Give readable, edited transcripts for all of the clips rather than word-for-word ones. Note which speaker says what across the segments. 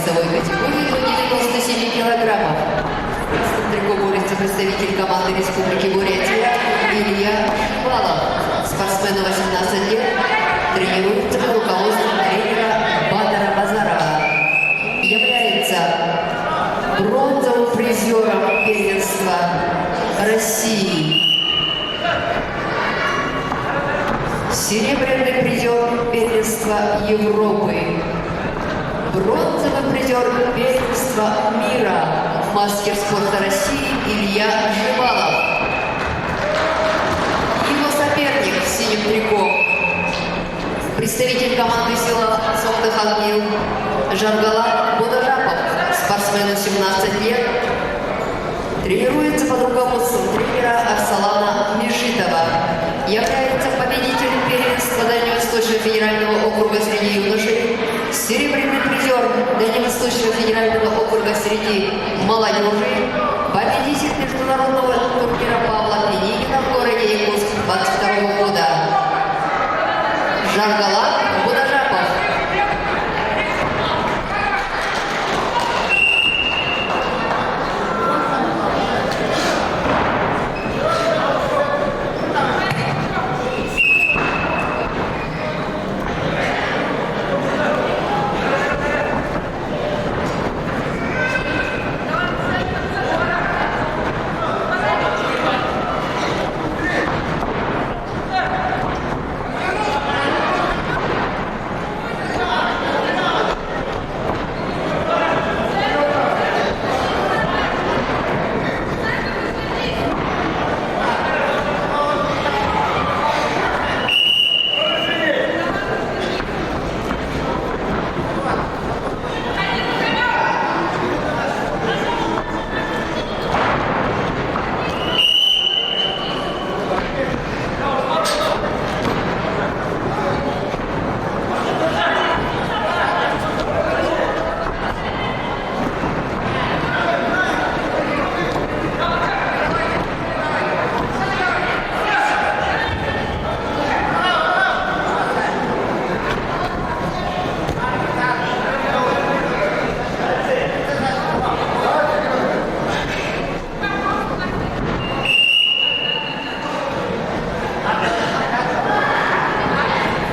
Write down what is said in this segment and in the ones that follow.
Speaker 1: весовой категории до 97 килограммов. В красном трико борется представитель команды Республики Бурятия Илья Шибалов. Спортсмену 18 лет, тренируется под руководством тренера Бадара Базарова. Является бронзовым призером первенства России. Серебряный призер первенства Европы. Бронзовый призер первенства мира. Мастер спорта России Илья Шибалов. Его соперник в синем трико. Представитель команды села Сомдахангил Жаргалат Будажапов. Спортсмену 17 лет. Тренируется под руководством тренера Арсалана Межитова. Является победителем первенства Дальневосточного федерального округа среди юношей, серебряный призер Дальневосточного федерального округа среди молодежи, победитель международного турнира Павла Княгина в городе Якутск 22 года. Жаргалат Будажапов.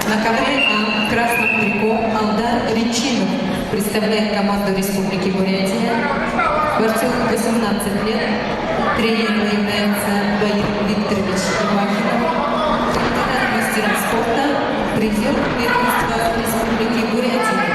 Speaker 2: На ковре в красном трико Алдар Речинов представляет команду Республики Бурятия. Борцу 18 лет. Тренером является Гаил Викторович Ивахинов. Кандидат мастером спорта. Призер первенства Республики Бурятия.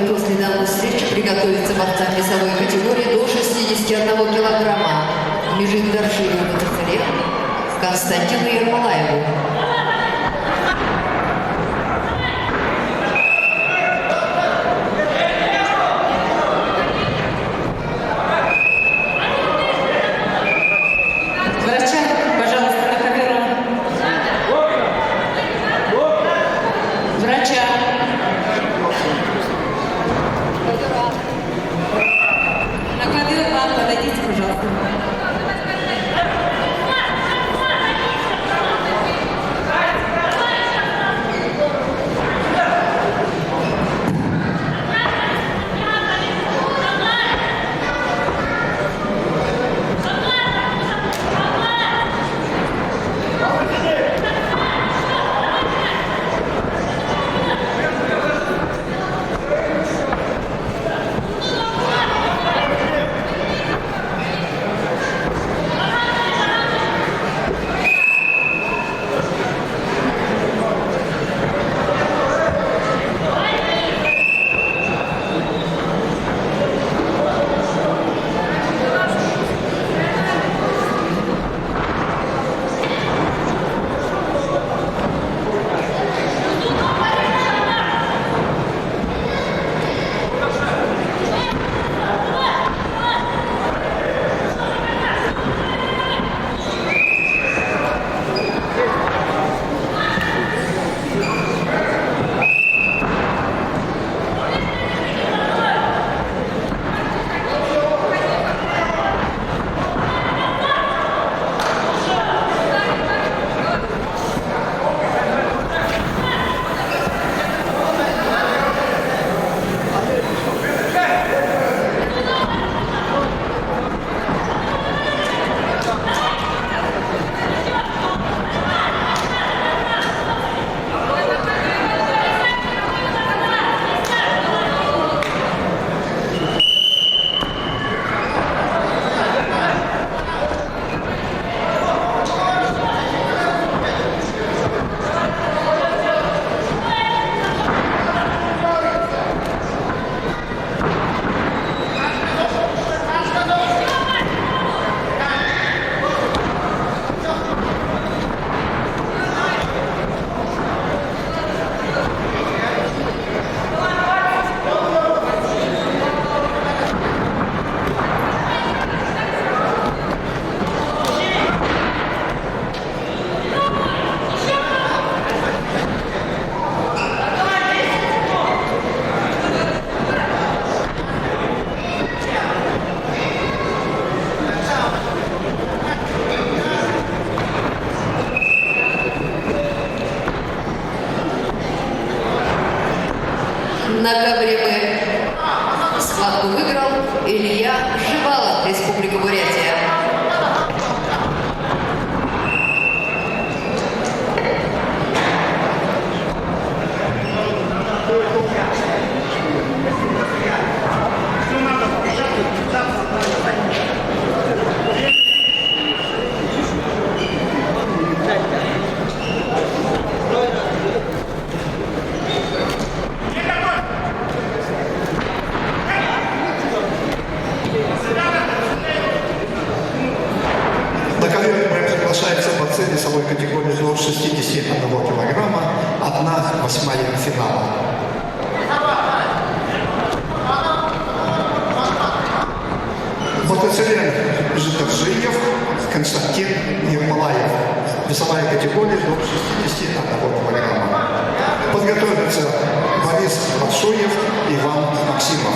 Speaker 1: После данной встречи приготовиться борцам весовой категории до 61 килограмма. Межит Даршилу Батарцаре Константину Ермолаеву.
Speaker 2: Врача, пожалуйста, на ковер. Врача. На ковер, подойдите, пожалуйста.
Speaker 1: На ковре бы схватку выиграл Илья Живалов, Республика Бурятия.
Speaker 3: На ковер приглашается борцы весовой категории до 61 килограмма, 1/8 финала. Мотоциклист Житаржиев Константин Ермолаев. Весовая категория до 61 килограмма. Подготовится Борис Батшуев, Иван Максимов.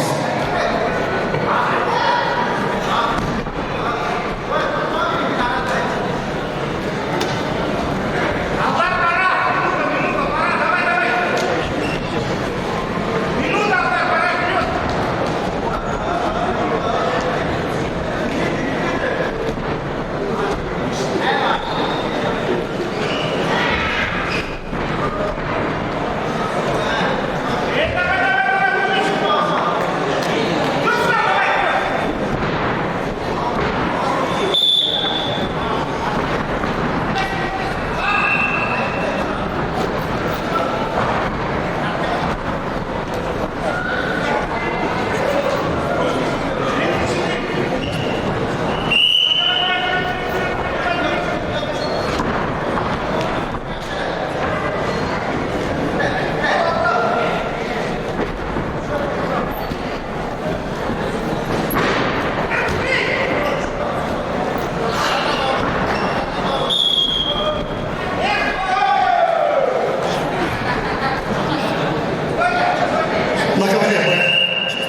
Speaker 3: На ковре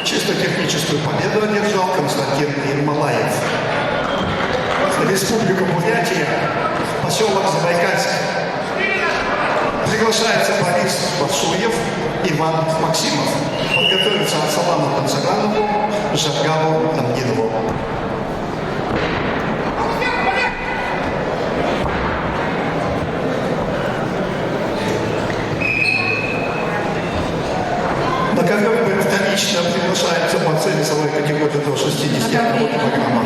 Speaker 3: чисто техническую победу одержал Константин Ермолаев. Республика Бурятия, поселок Забайкальск. Приглашается Борис Батшуев, Иван Максимов. Подготовится Арсалану Танцаганову, Жаргаву Намгинову. На ковер вторично приглашается борцы весовой категории до 61 килограмма.